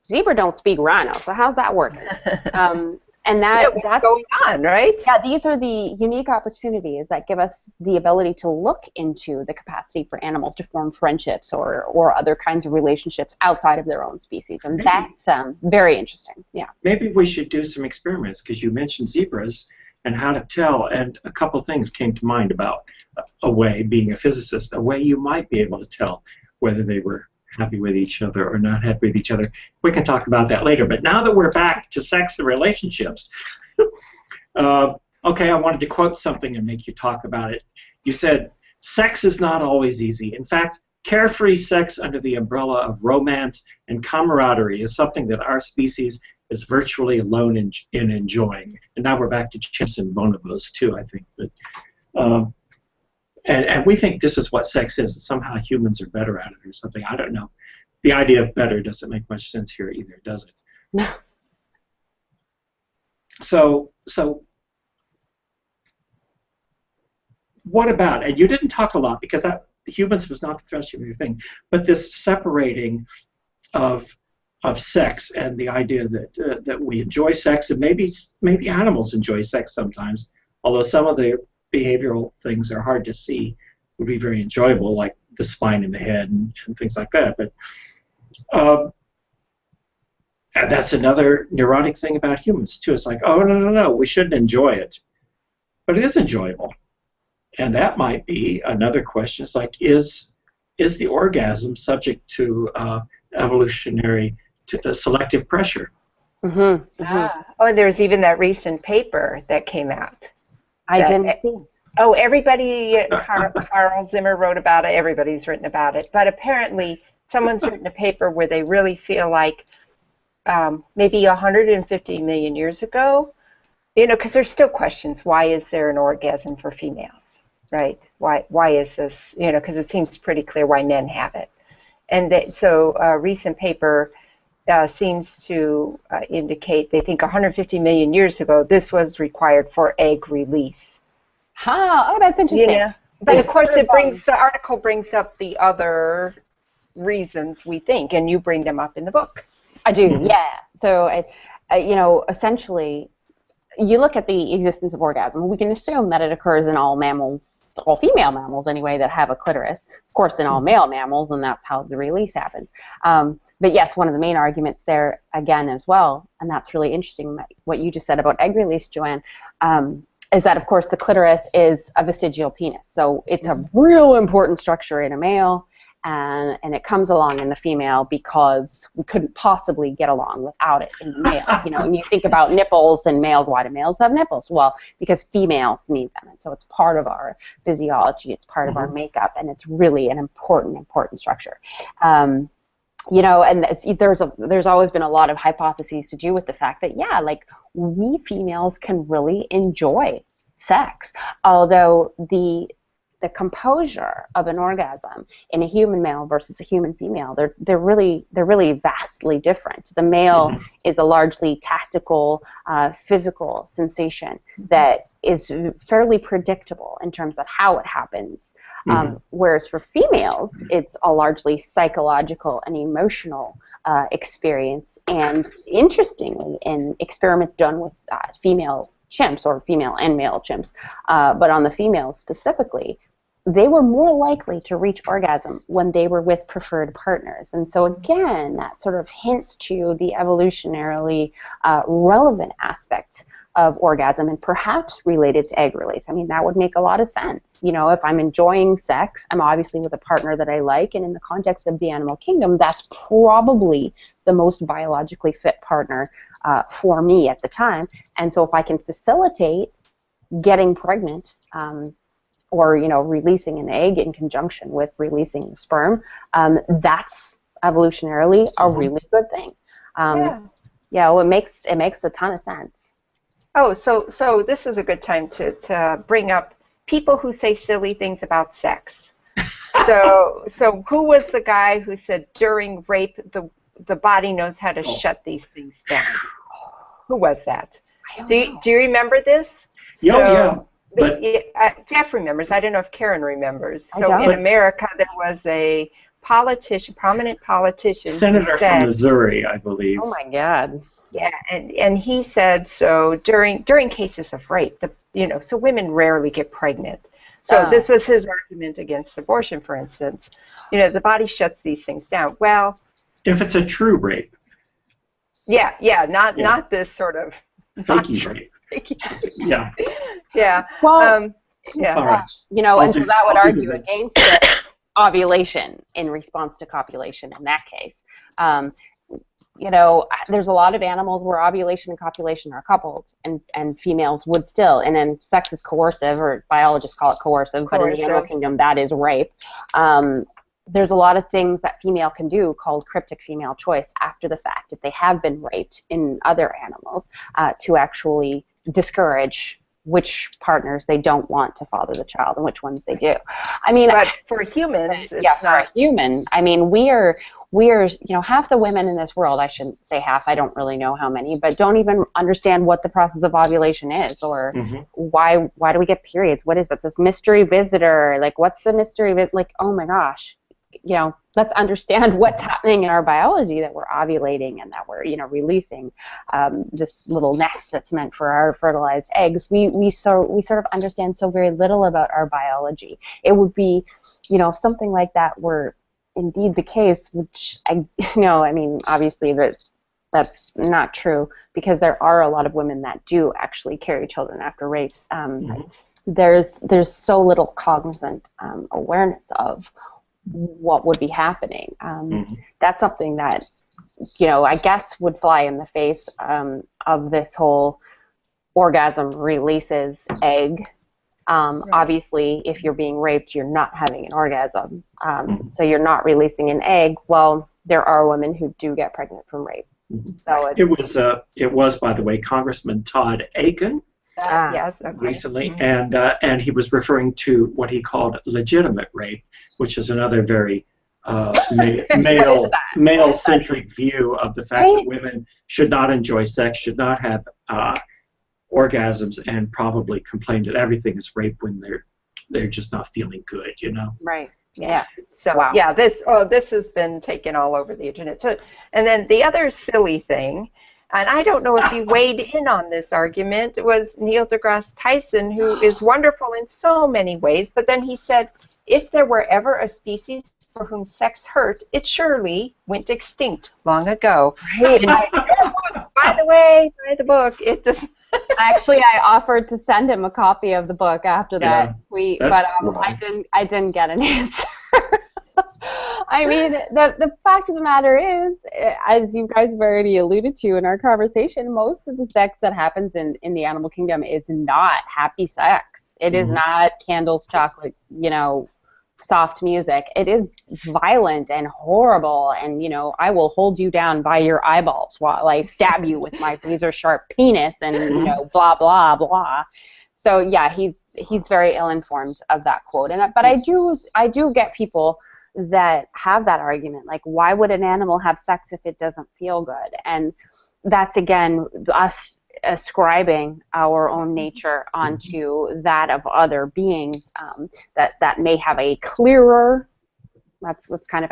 zebra don't speak rhino, so how's that working? And that's going on, right? Yeah, these are the unique opportunities that give us the ability to look into the capacity for animals to form friendships or other kinds of relationships outside of their own species, and that's very interesting. Yeah. Maybe we should do some experiments, because you mentioned zebras and how to tell, and a couple things came to mind about a way, being a physicist, a way you might be able to tell whether they were happy with each other or not happy with each other. We can talk about that later. But now that we're back to sex and relationships, okay, I wanted to quote something and make you talk about it. You said, sex is not always easy. In fact, carefree sex under the umbrella of romance and camaraderie is something that our species is virtually alone in enjoying. And now we're back to chimps and bonobos too, I think. But, and we think this is what sex is, and somehow humans are better at it or something. I don't know. the idea of better doesn't make much sense here either, does it? No. So what about, and you didn't talk a lot because humans was not the thrust of your thing, but this separating of sex and the idea that that we enjoy sex, and maybe animals enjoy sex sometimes, although some of the behavioral things are hard to see, would be very enjoyable, like the spine in the head and things like that. But and that's another neurotic thing about humans too. It's like, oh no, we shouldn't enjoy it, but it is enjoyable. And that might be another question. It's like, is the orgasm subject to evolutionary selective pressure? Mm-hmm. Mm-hmm. Oh, there's even that recent paper that came out. I didn't see it. Oh, everybody, Carl Zimmer wrote about it. Everybody's written about it. But apparently, someone's written a paper where they really feel like maybe 150 million years ago, because there's still questions. Why is there an orgasm for females? Right? Why is this? Because it seems pretty clear why men have it. And so a recent paper seems to indicate they think 150 million years ago this was required for egg release. Huh. Oh, that's interesting. But of course, the article brings up the other reasons we think, and you bring them up in the book. I do, yeah. So, essentially, you look at the existence of orgasm. We can assume that it occurs in all mammals, all female mammals anyway, that have a clitoris. Of course, in all male mammals, and that's how the release happens. But yes, one of the main arguments there, again, as well, and that's really interesting, what you just said about egg release, Joanne, is that, of course, the clitoris is a vestigial penis. So it's a real important structure in a male, and it comes along in the female because we couldn't possibly get along without it in the male. And you think about nipples and males, why do males have nipples? Well, because females need them, and so it's part of our physiology, it's part of our makeup, and it's really an important structure. And there's always been a lot of hypotheses to do with the fact that, we females can really enjoy sex, although the composure of an orgasm in a human male versus a human female, they're really vastly different. The male is a largely tactical, physical sensation that is fairly predictable in terms of how it happens, whereas for females, it's a largely psychological and emotional experience. And interestingly, in experiments done with female chimps, or female and male chimps, but on the females specifically, they were more likely to reach orgasm when they were with preferred partners. And so again, that sort of hints to the evolutionarily relevant aspect of orgasm, and perhaps related to egg release. I mean, that would make a lot of sense. If I'm enjoying sex, I'm obviously with a partner that I like, and in the context of the animal kingdom, that's probably the most biologically fit partner for me at the time. And so if I can facilitate getting pregnant, or releasing an egg in conjunction with releasing the sperm, that's evolutionarily a really good thing. It makes a ton of sense. Oh, so this is a good time to bring up people who say silly things about sex. So who was the guy who said during rape the body knows how to shut these things down? Who was that? Do you remember this? Yeah. But Jeff remembers. I don't know if Carin remembers. So in America, there was a prominent politician, senator from Missouri, I believe. Oh my God. Yeah, and he said so during cases of rape, so women rarely get pregnant. So this was his argument against abortion, for instance. The body shuts these things down. Well, if it's a true rape. Not this sort of fakey rape. Yeah. Yeah. Well, All right. And so that would argue against the ovulation in response to copulation in that case. There's a lot of animals where ovulation and copulation are coupled, and females would still, and then sex is coercive, or biologists call it coercive, but in the animal kingdom, that is rape. There's a lot of things that female can do called cryptic female choice after the fact, if they have been raped in other animals, to actually discourage which partners they don't want to father the child and which ones they do. I mean, but for humans, it's for a human, I mean, we are half the women in this world, I shouldn't say half, I don't really know how many, but don't even understand what the process of ovulation is, or why do we get periods? What is that? This mystery visitor, like, what's the mystery like, oh my gosh, let's understand what's happening in our biology, that we're ovulating and that we're, releasing this little nest that's meant for our fertilized eggs. We sort of understand so very little about our biology. It would be, if something like that were indeed the case, which obviously that's not true, because there are a lot of women that do actually carry children after rapes. There's so little cognizant awareness of what would be happening. That's something that, I guess would fly in the face of this whole orgasm releases egg. Right. Obviously, if you're being raped, you're not having an orgasm. So you're not releasing an egg. Well, there are women who do get pregnant from rape. So it was, by the way, Congressman Todd Akin. Yes, okay. Recently, and he was referring to what he called legitimate rape, which is another very male-centric view of the fact that women should not enjoy sex, should not have orgasms, and probably complain that everything is rape when they're just not feeling good, Right. Yeah. So this has been taken all over the internet. So, and then the other silly thing, and I don't know if he weighed in on this argument, was Neil deGrasse Tyson, who is wonderful in so many ways, but then he said, if there were ever a species for whom sex hurt, it surely went extinct long ago. Right. By the way, read the book. It does. Actually, I offered to send him a copy of the book after that tweet, but I didn't get an answer. I mean, the fact of the matter is, as you guys have already alluded to in our conversation, most of the sex that happens in the animal kingdom is not happy sex. It is not candles, chocolate, soft music. It is violent and horrible, and I will hold you down by your eyeballs while I stab you with my razor sharp penis, and blah blah blah. So yeah, he's very ill-informed of that quote. But I do get people that have that argument, like, why would an animal have sex if it doesn't feel good? And that's, again, us ascribing our own nature onto that of other beings that may have a clearer, that's kind of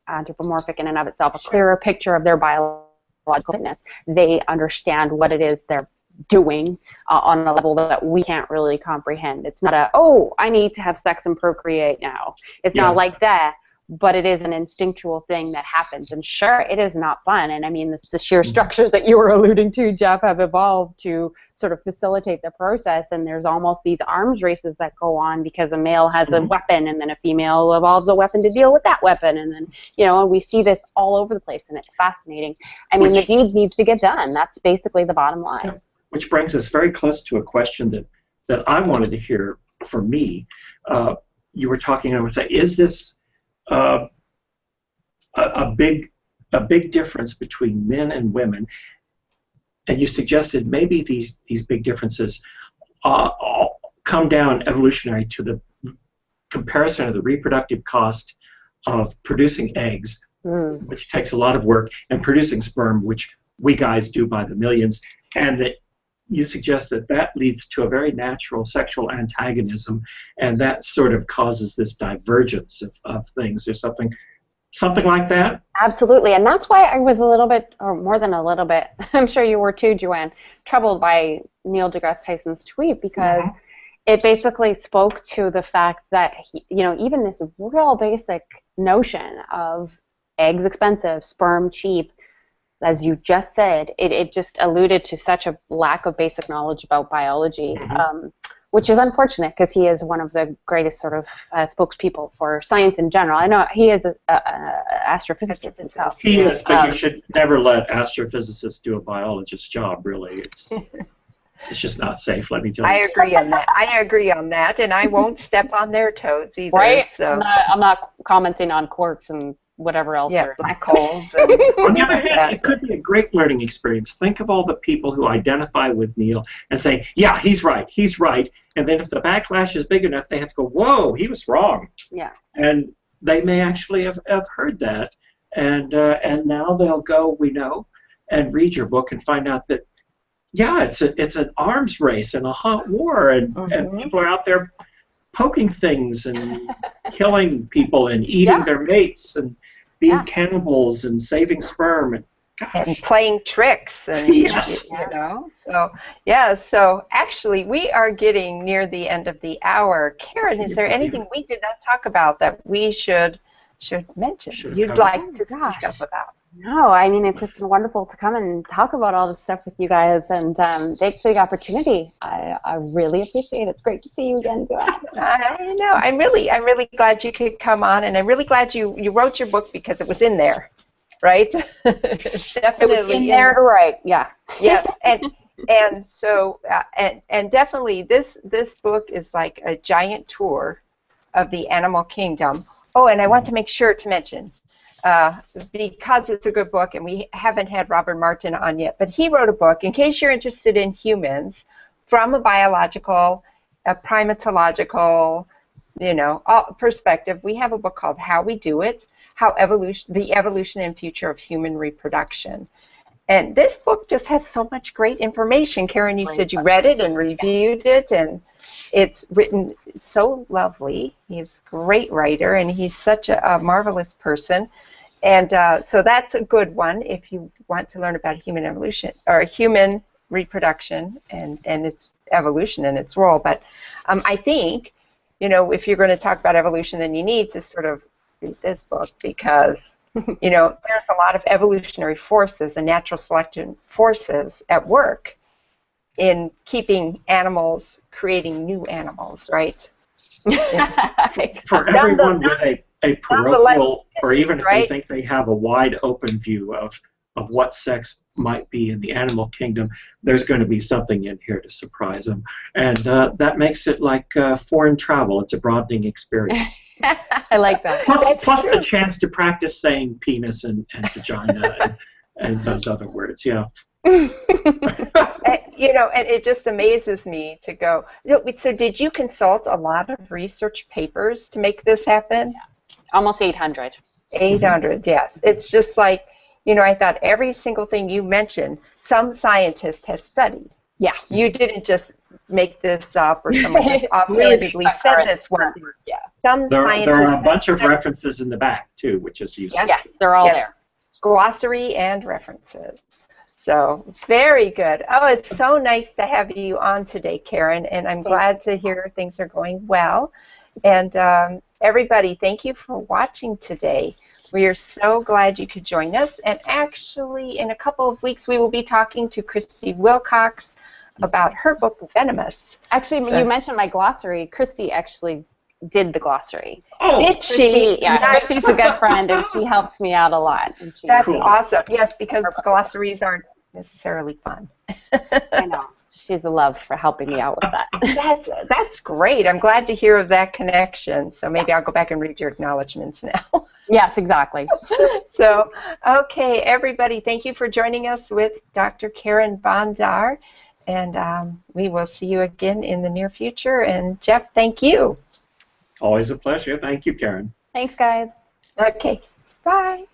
anthropomorphic in and of itself, a clearer picture of their biological fitness. They understand what it is they're doing on a level that we can't really comprehend. It's not I need to have sex and procreate now. It's not like that. But it is an instinctual thing that happens. And sure, it is not fun. And I mean, the sheer structures that you were alluding to, Jeff, have evolved to sort of facilitate the process. And there's almost these arms races that go on because a male has a weapon, and then a female evolves a weapon to deal with that weapon. And then, and we see this all over the place, and it's fascinating. I mean, the deed needs to get done. That's basically the bottom line. Yeah. Which brings us very close to a question that I wanted to hear from me. You were talking, I would say, is this a big difference between men and women, and you suggested maybe these big differences come down evolutionary to the comparison of the reproductive cost of producing eggs, which takes a lot of work, and producing sperm, which we guys do by the millions, and that you suggest that leads to a very natural sexual antagonism, and that sort of causes this divergence of things, or something like that? Absolutely, and that's why I was a little bit, or more than a little bit, I'm sure you were too, Joanne, troubled by Neil deGrasse Tyson's tweet, because it basically spoke to the fact that, even this real basic notion of eggs expensive, sperm cheap, as you just said, it just alluded to such a lack of basic knowledge about biology, which is unfortunate, because he is one of the greatest sort of spokespeople for science in general. I know he is an astrophysicist himself. He is, but you should never let astrophysicists do a biologist's job, really. It's just not safe, let me tell you. I agree on that, and I won't step on their toes either. Right? So. I'm not commenting on quarks and whatever else. Yeah, black holes. And on the other hand, it could be a great learning experience. Think of all the people who identify with Neil and say, yeah, he's right. And then if the backlash is big enough, they have to go, whoa, he was wrong. Yeah. And they may actually have heard that and now they'll go, we know, and read your book and find out that, yeah, it's an arms race and a hot war, and people are out there poking things and killing people and eating their mates and being cannibals and saving sperm and, gosh. And playing tricks and Yes. you know. So yeah, so actually we are getting near the end of the hour. Carin, is there anything we did not talk about that we should mention you'd like to discuss about? No, I mean, it's just been wonderful to come and talk about all this stuff with you guys, and thanks for the opportunity. I really appreciate it. It's great to see you again, Joanne. I know. I'm really glad you could come on, and I'm really glad you wrote your book because it was in there, right? Definitely it was in there to write. Yeah. Yes, and so and definitely this book is like a giant tour of the animal kingdom. Oh, and I want to make sure to mention, because it's a good book, and we haven't had Robert Martin on yet, but he wrote a book, in case you're interested in humans, from a biological, a primatological, perspective. We have a book called How We Do It, the Evolution and Future of Human Reproduction. And this book just has so much great information. Carin, you said you read it and reviewed it, and it's written so lovely. He's a great writer, and he's such a marvelous person. And so that's a good one if you want to learn about human evolution or human reproduction and its evolution and its role. But I think, if you're going to talk about evolution, then you need to sort of read this book because there's a lot of evolutionary forces and natural selection forces at work in keeping animals, creating new animals, right? For everyone with a parochial, or even if they think they have a wide open view of what sex might be in the animal kingdom, there's going to be something in here to surprise them. And that makes it like foreign travel. It's a broadening experience. I like that. Plus the chance to practice saying penis and vagina and those other words, yeah. And it just amazes me to go, so did you consult a lot of research papers to make this happen? Yeah. Almost 800. 800, yes. It's just like, I thought every single thing you mentioned, some scientist has studied. Yeah. You didn't just make this up or someone just offhandedly said this one. Yeah. There are a bunch of references in the back, too, which is useful. Yes, they're all there. Glossary and references. So, very good. Oh, it's so nice to have you on today, Carin, and I'm glad to hear things are going well. And everybody, thank you for watching today. We are so glad you could join us. And actually, in a couple of weeks, we will be talking to Christy Wilcox about her book, Venomous. Actually, you mentioned my glossary. Christy actually did the glossary. Oh, did she? Yeah, Christy's a good friend, and she helped me out a lot. And that's awesome. Yes, because glossaries aren't necessarily fun. I know. She's a love for helping me out with that. That's great. I'm glad to hear of that connection. So maybe I'll go back and read your acknowledgments now. Yes, exactly. So, okay, everybody, thank you for joining us with Dr. Carin Bondar. And we will see you again in the near future. And Jeff, thank you. Always a pleasure. Thank you, Carin. Thanks, guys. Okay, bye.